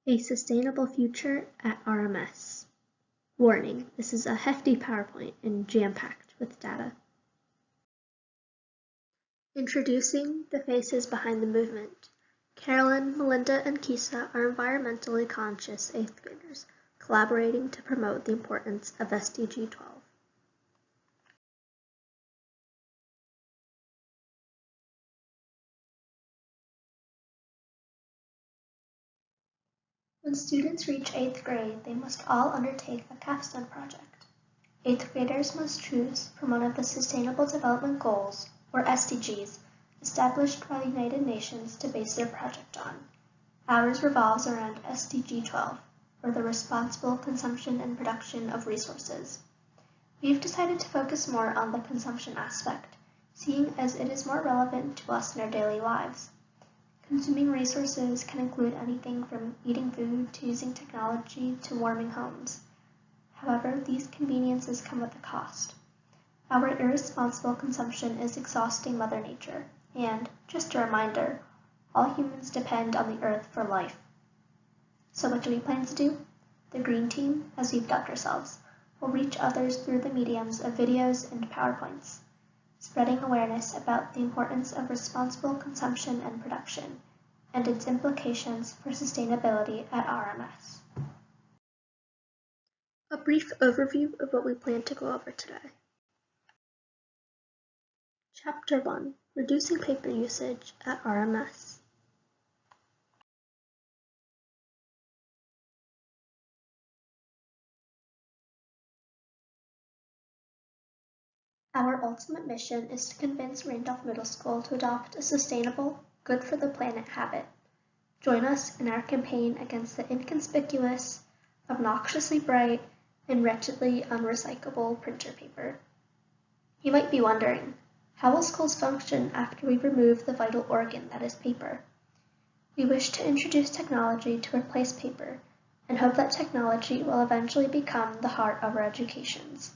A Sustainable Future at RMS. Warning, this is a hefty PowerPoint and jam-packed with data. Introducing the faces behind the movement. Carolyn, Melinda, and Kisa are environmentally conscious 8th graders, collaborating to promote the importance of SDG 12. When students reach 8th grade, they must all undertake a capstone project. 8th graders must choose from one of the Sustainable Development Goals, or SDGs, established by the United Nations to base their project on. Ours revolves around SDG 12, or the responsible consumption and production of resources. We've decided to focus more on the consumption aspect, seeing as it is more relevant to us in our daily lives. Consuming resources can include anything from eating food to using technology to warming homes. However, these conveniences come with a cost. Our irresponsible consumption is exhausting Mother Nature, and, just a reminder, all humans depend on the earth for life. So what do we plan to do? The Green Team, as we've dubbed ourselves, will reach others through the mediums of videos and PowerPoints, spreading awareness about the importance of responsible consumption and production, and its implications for sustainability at RMS. A brief overview of what we plan to go over today. Chapter 1, Reducing Paper Usage at RMS. Our ultimate mission is to convince Randolph Middle School to adopt a sustainable, good-for-the-planet habit. Join us in our campaign against the inconspicuous, obnoxiously bright, and wretchedly unrecyclable printer paper. You might be wondering, how will schools function after we remove the vital organ that is paper? We wish to introduce technology to replace paper, and hope that technology will eventually become the heart of our educations.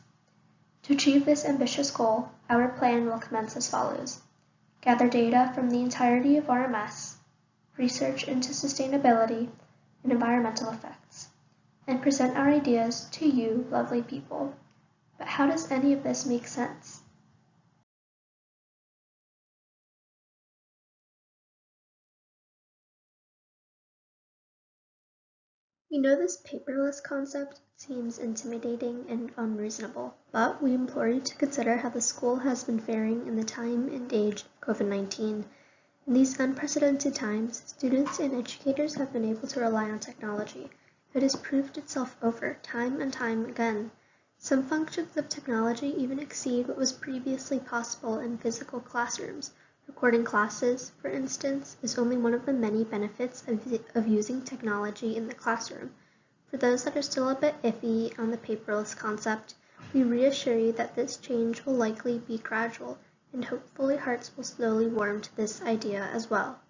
To achieve this ambitious goal, our plan will commence as follows. Gather data from the entirety of RMS, research into sustainability and environmental effects, and present our ideas to you, lovely people. But how does any of this make sense? We know this paperless concept seems intimidating and unreasonable, but we implore you to consider how the school has been faring in the time and age of COVID-19. In these unprecedented times, students and educators have been able to rely on technology. It has proved itself over time and time again. Some functions of technology even exceed what was previously possible in physical classrooms. Recording classes, for instance, is only one of the many benefits of using technology in the classroom. For those that are still a bit iffy on the paperless concept, we reassure you that this change will likely be gradual, and hopefully hearts will slowly warm to this idea as well.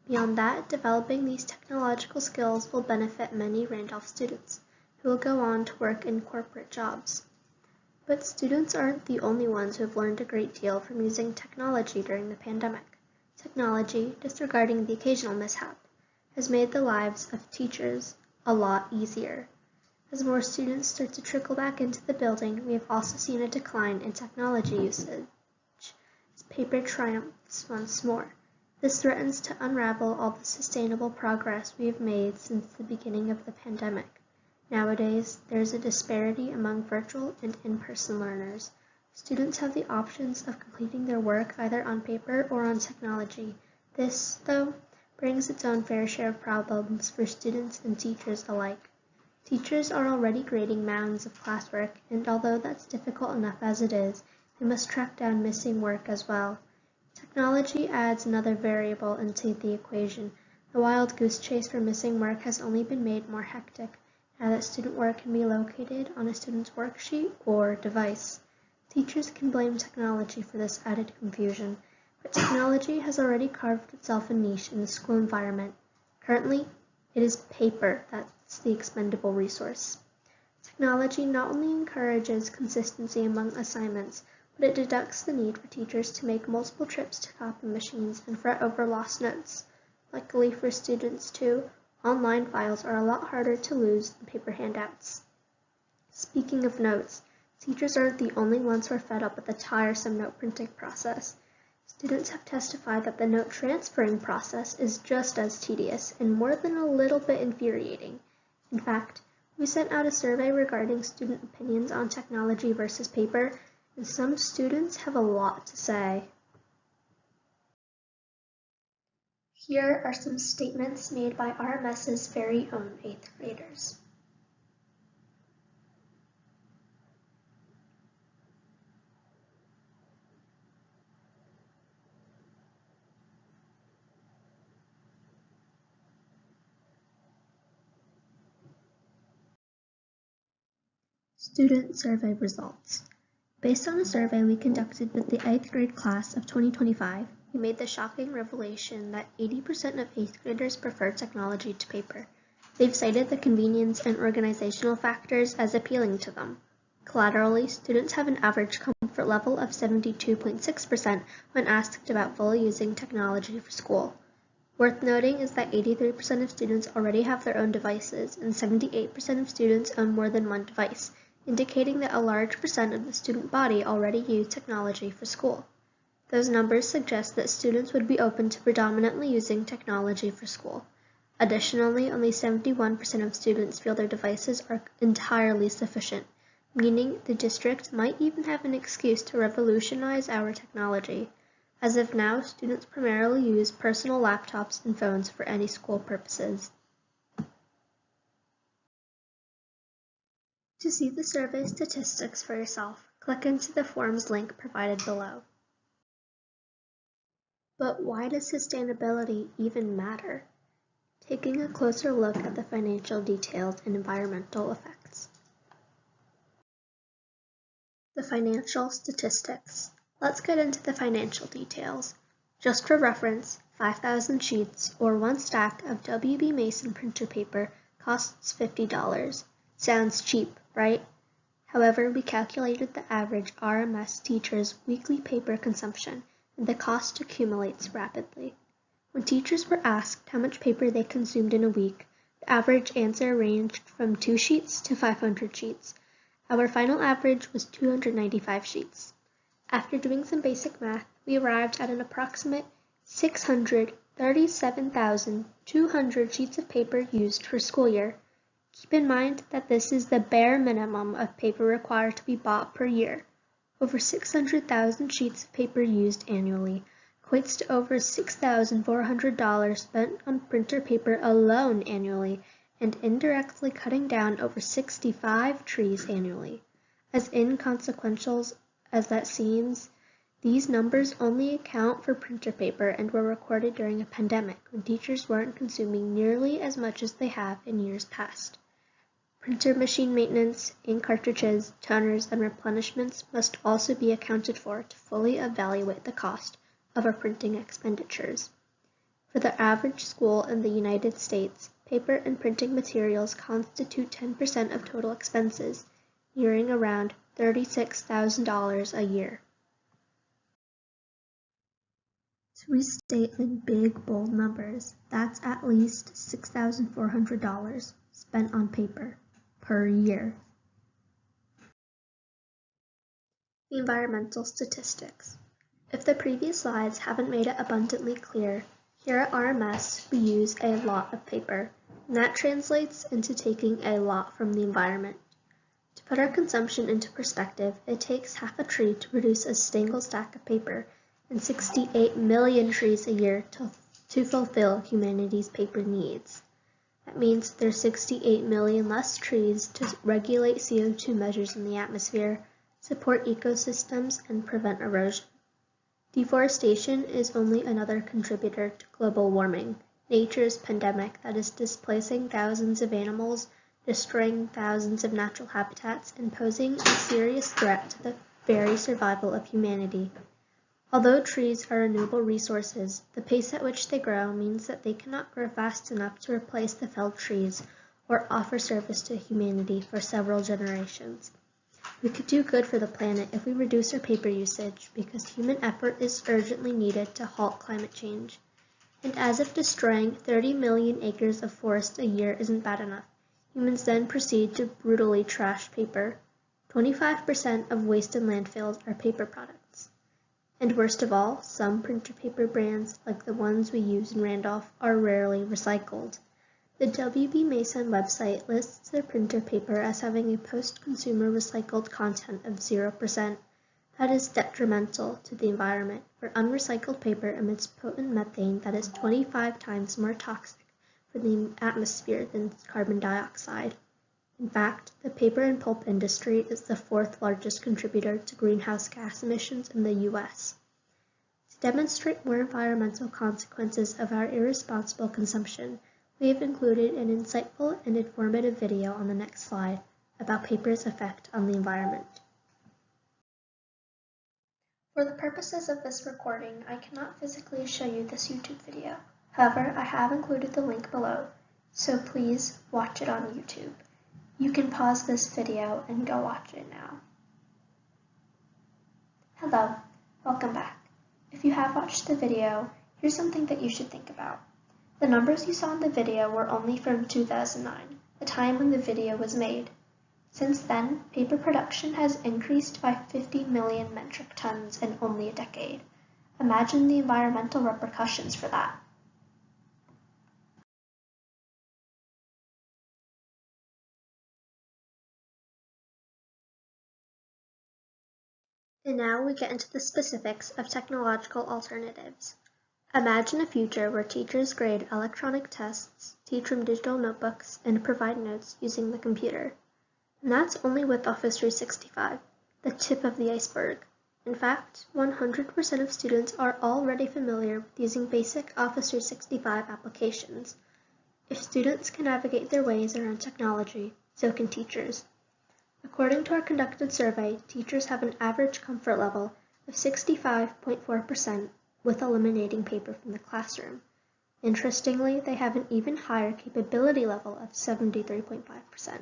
Beyond that, developing these technological skills will benefit many Randolph students, who will go on to work in corporate jobs. But students aren't the only ones who have learned a great deal from using technology during the pandemic. Technology, disregarding the occasional mishap, has made the lives of teachers a lot easier. As more students start to trickle back into the building, we have also seen a decline in technology usage, as paper triumphs once more. This threatens to unravel all the sustainable progress we have made since the beginning of the pandemic. Nowadays, there is a disparity among virtual and in-person learners. Students have the options of completing their work either on paper or on technology. This, though, brings its own fair share of problems for students and teachers alike. Teachers are already grading mounds of classwork, and although that's difficult enough as it is, they must track down missing work as well. Technology adds another variable into the equation. The wild goose chase for missing work has only been made more hectic, now that student work can be located on a student's worksheet or device. Teachers can blame technology for this added confusion, but technology has already carved itself a niche in the school environment. Currently, it is paper that's the expendable resource. Technology not only encourages consistency among assignments, but it deducts the need for teachers to make multiple trips to copy machines and fret over lost notes. Luckily for students too, Online files are a lot harder to lose than paper handouts. Speaking of notes, teachers aren't the only ones who are fed up with the tiresome note printing process. Students have testified that the note transferring process is just as tedious and more than a little bit infuriating. In fact, we sent out a survey regarding student opinions on technology versus paper, and some students have a lot to say. Here are some statements made by RMS's very own 8th graders. Student survey results. Based on a survey we conducted with the 8th grade class of 2025, we made the shocking revelation that 80% of 8th graders prefer technology to paper. They've cited the convenience and organizational factors as appealing to them. Collaterally, students have an average comfort level of 72.6% when asked about fully using technology for school. Worth noting is that 83% of students already have their own devices, and 78% of students own more than one device, indicating that a large percent of the student body already use technology for school. Those numbers suggest that students would be open to predominantly using technology for school. Additionally, only 71% of students feel their devices are entirely sufficient, meaning the district might even have an excuse to revolutionize our technology. As of now, students primarily use personal laptops and phones for any school purposes. To see the survey statistics for yourself, click into the forms link provided below. But why does sustainability even matter? Taking a closer look at the financial details and environmental effects. The financial statistics. Let's get into the financial details. Just for reference, 5,000 sheets or one stack of WB Mason printer paper costs $50. Sounds cheap, right? However, we calculated the average RMS teacher's weekly paper consumption, and the cost accumulates rapidly. When teachers were asked how much paper they consumed in a week, the average answer ranged from 2 sheets to 500 sheets. Our final average was 295 sheets. After doing some basic math, we arrived at an approximate 637,200 sheets of paper used per school year. Keep in mind that this is the bare minimum of paper required to be bought per year. Over 600,000 sheets of paper used annually equates to over $6,400 spent on printer paper alone annually, and indirectly cutting down over 65 trees annually. As inconsequential as that seems, these numbers only account for printer paper and were recorded during a pandemic when teachers weren't consuming nearly as much as they have in years past. Printer machine maintenance, ink cartridges, toners, and replenishments must also be accounted for to fully evaluate the cost of our printing expenditures. For the average school in the United States, paper and printing materials constitute 10% of total expenses, nearing around $36,000 a year. To restate in big, bold numbers, that's at least $6,400 spent on paper per year. The environmental statistics. If the previous slides haven't made it abundantly clear, here at RMS we use a lot of paper, and that translates into taking a lot from the environment. To put our consumption into perspective, it takes half a tree to produce a single stack of paper, and 68 million trees a year to fulfill humanity's paper needs. That means there's 68 million less trees to regulate CO2 measures in the atmosphere, support ecosystems, and prevent erosion. Deforestation is only another contributor to global warming, nature's pandemic that is displacing thousands of animals, destroying thousands of natural habitats, and posing a serious threat to the very survival of humanity. Although trees are renewable resources, the pace at which they grow means that they cannot grow fast enough to replace the felled trees or offer service to humanity for several generations. We could do good for the planet if we reduce our paper usage because human effort is urgently needed to halt climate change. And as if destroying 30 million acres of forest a year isn't bad enough, humans then proceed to brutally trash paper. 25% of waste in landfills are paper products. And worst of all, some printer paper brands, like the ones we use in Randolph, are rarely recycled. The WB Mason website lists their printer paper as having a post-consumer recycled content of 0%. That is detrimental to the environment, for unrecycled paper emits potent methane that is 25 times more toxic for the atmosphere than carbon dioxide. In fact, the paper and pulp industry is the fourth largest contributor to greenhouse gas emissions in the U.S. To demonstrate more environmental consequences of our irresponsible consumption, we have included an insightful and informative video on the next slide about paper's effect on the environment. For the purposes of this recording, I cannot physically show you this YouTube video. However, I have included the link below, so please watch it on YouTube. You can pause this video and go watch it now. Hello, welcome back. If you have watched the video, here's something that you should think about. The numbers you saw in the video were only from 2009, the time when the video was made. Since then, paper production has increased by 50 million metric tons in only a decade. Imagine the environmental repercussions for that. And now we get into the specifics of technological alternatives. Imagine a future where teachers grade electronic tests, teach from digital notebooks, and provide notes using the computer. And that's only with Office 365, the tip of the iceberg. In fact, 100% of students are already familiar with using basic Office 365 applications. If students can navigate their ways around technology, so can teachers. According to our conducted survey, teachers have an average comfort level of 65.4% with eliminating paper from the classroom. Interestingly, they have an even higher capability level of 73.5%.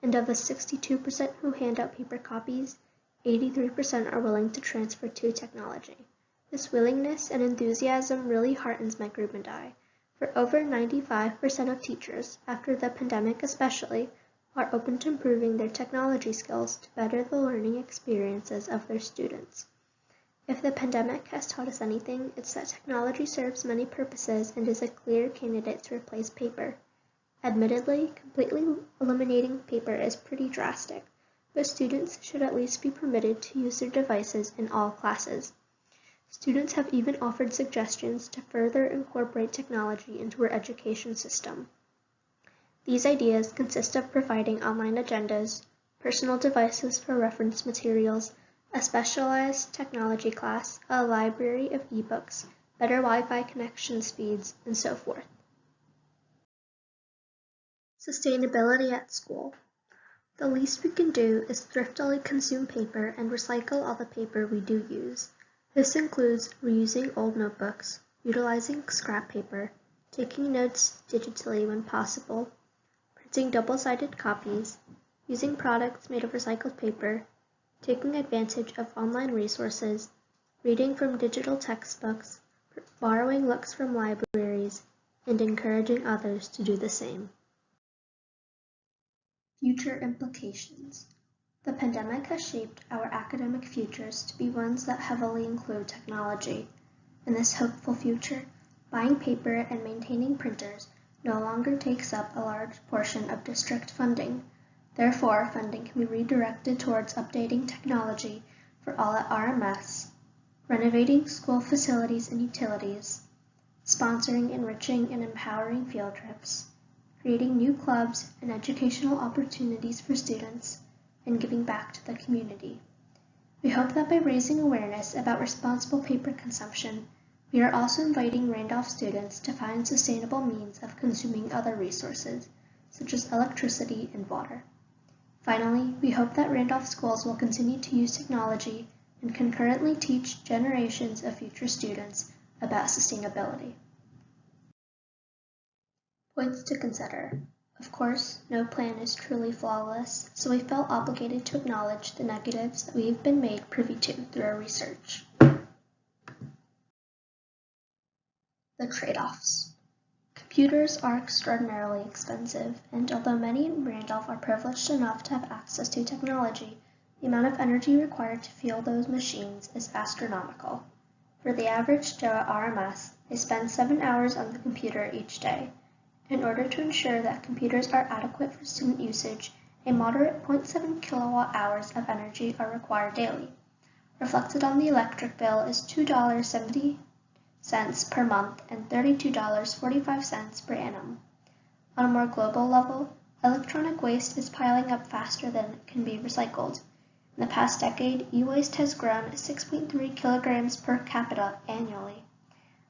And of the 62% who hand out paper copies, 83% are willing to transfer to technology. This willingness and enthusiasm really heartens my group and I, for over 95% of teachers, after the pandemic especially, are open to improving their technology skills to better the learning experiences of their students. If the pandemic has taught us anything, it's that technology serves many purposes and is a clear candidate to replace paper. Admittedly, completely eliminating paper is pretty drastic, but students should at least be permitted to use their devices in all classes. Students have even offered suggestions to further incorporate technology into our education system. These ideas consist of providing online agendas, personal devices for reference materials, a specialized technology class, a library of ebooks, better Wi-Fi connection speeds, and so forth. Sustainability at school. The least we can do is thriftily consume paper and recycle all the paper we do use. This includes reusing old notebooks, utilizing scrap paper, taking notes digitally when possible, printing double-sided copies, using products made of recycled paper, taking advantage of online resources, reading from digital textbooks, borrowing books from libraries, and encouraging others to do the same. Future implications. The pandemic has shaped our academic futures to be ones that heavily include technology. In this hopeful future, buying paper and maintaining printers no longer takes up a large portion of district funding. Therefore, funding can be redirected towards updating technology for all at RMS, renovating school facilities and utilities, sponsoring enriching and empowering field trips, creating new clubs and educational opportunities for students, and giving back to the community. We hope that by raising awareness about responsible paper consumption, we are also inviting Randolph students to find sustainable means of consuming other resources, such as electricity and water. Finally, we hope that Randolph schools will continue to use technology and concurrently teach generations of future students about sustainability. Points to consider. Of course, no plan is truly flawless, so we felt obligated to acknowledge the negatives that we have been made privy to through our research. The trade-offs. Computers are extraordinarily expensive, and although many in Randolph are privileged enough to have access to technology, the amount of energy required to fuel those machines is astronomical. For the average Joe at RMS, they spend 7 hours on the computer each day. In order to ensure that computers are adequate for student usage, a moderate 0.7 kilowatt hours of energy are required daily. Reflected on the electric bill is $2.70 per month and $32.45 per annum. On a more global level, electronic waste is piling up faster than it can be recycled. In the past decade, e-waste has grown 6.3 kilograms per capita annually.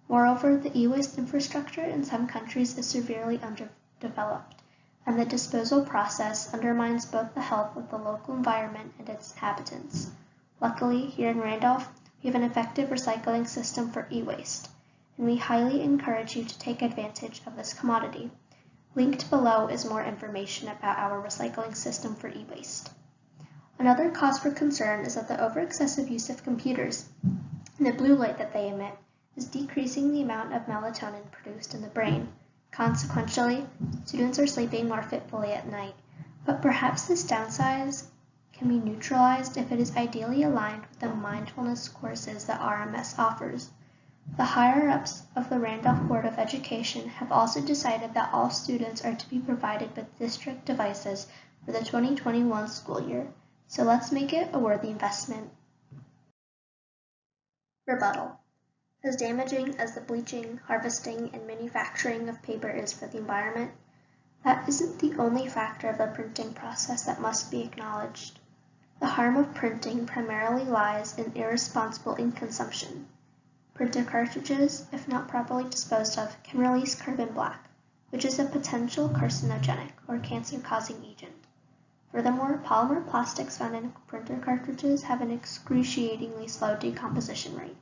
Moreover, the e-waste infrastructure in some countries is severely underdeveloped, and the disposal process undermines both the health of the local environment and its inhabitants. Luckily, here in Randolph, we have an effective recycling system for e-waste, and we highly encourage you to take advantage of this commodity. Linked below is more information about our recycling system for e-waste. Another cause for concern is that the over-excessive use of computers and the blue light that they emit is decreasing the amount of melatonin produced in the brain. Consequently, students are sleeping more fitfully at night, but perhaps this downside can be neutralized if it is ideally aligned with the mindfulness courses that RMS offers. The higher-ups of the Randolph Board of Education have also decided that all students are to be provided with district devices for the 2021 school year, so let's make it a worthy investment. Rebuttal. As damaging as the bleaching, harvesting, and manufacturing of paper is for the environment, that isn't the only factor of the printing process that must be acknowledged. The harm of printing primarily lies in irresponsible ink consumption. Printer cartridges, if not properly disposed of, can release carbon black, which is a potential carcinogenic or cancer-causing agent. Furthermore, polymer plastics found in printer cartridges have an excruciatingly slow decomposition rate,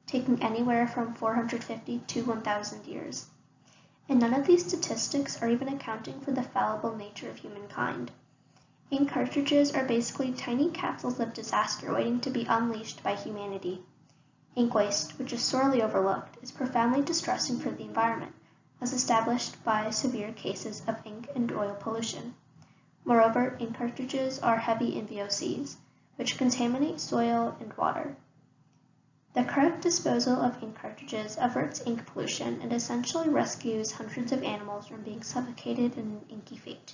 taking anywhere from 450 to 1,000 years. And none of these statistics are even accounting for the fallible nature of humankind. Ink cartridges are basically tiny capsules of disaster waiting to be unleashed by humanity. Ink waste, which is sorely overlooked, is profoundly distressing for the environment, as established by severe cases of ink and oil pollution. Moreover, ink cartridges are heavy in VOCs, which contaminate soil and water. The correct disposal of ink cartridges averts ink pollution and essentially rescues hundreds of animals from being suffocated in an inky fate.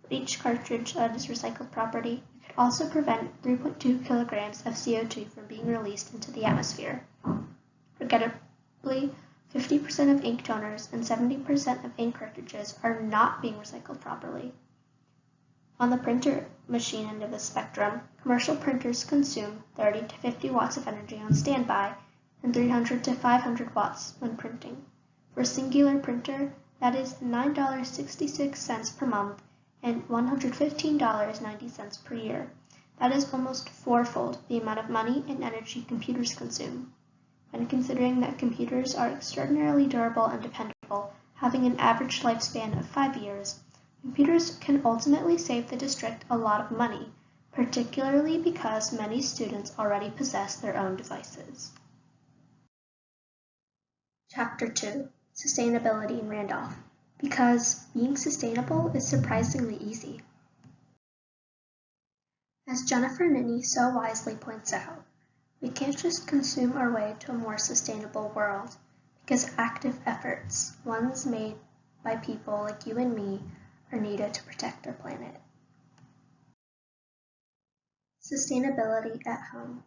For each cartridge that is recycled properly, it could also prevent 3.2 kilograms of CO2 from being released into the atmosphere. Regrettably, 50% of ink toners and 70% of ink cartridges are not being recycled properly. On the printer machine end of the spectrum, commercial printers consume 30 to 50 watts of energy on standby and 300 to 500 watts when printing. For a singular printer, that is $9.66 per month and $115.90 per year. That is almost fourfold the amount of money and energy computers consume. When considering that computers are extraordinarily durable and dependable, having an average lifespan of 5 years, computers can ultimately save the district a lot of money, particularly because many students already possess their own devices. Chapter 2. Sustainability in Randolph. Because being sustainable is surprisingly easy. As Jennifer Ninney so wisely points out, we can't just consume our way to a more sustainable world, because active efforts, ones made by people like you and me, are needed to protect our planet. Sustainability at home.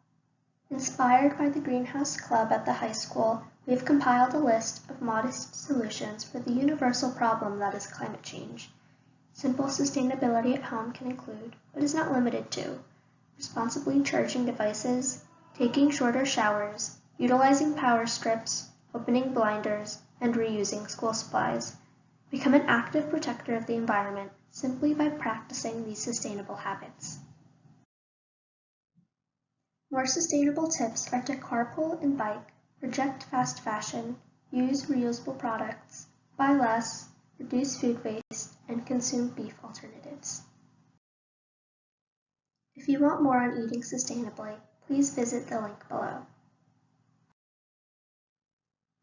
Inspired by the Greenhouse Club at the high school, we have compiled a list of modest solutions for the universal problem that is climate change. Simple sustainability at home can include, but is not limited to, responsibly charging devices, taking shorter showers, utilizing power strips, opening blinders, and reusing school supplies. Become an active protector of the environment simply by practicing these sustainable habits. More sustainable tips are to carpool and bike, reject fast fashion, use reusable products, buy less, reduce food waste, and consume beef alternatives. If you want more on eating sustainably, please visit the link below.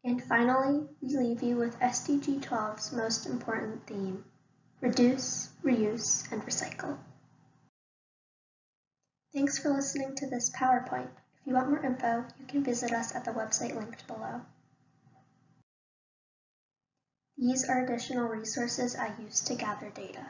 And finally, we leave you with SDG 12's most important theme: reduce, reuse, and recycle. Thanks for listening to this PowerPoint. If you want more info, you can visit us at the website linked below. These are additional resources I used to gather data.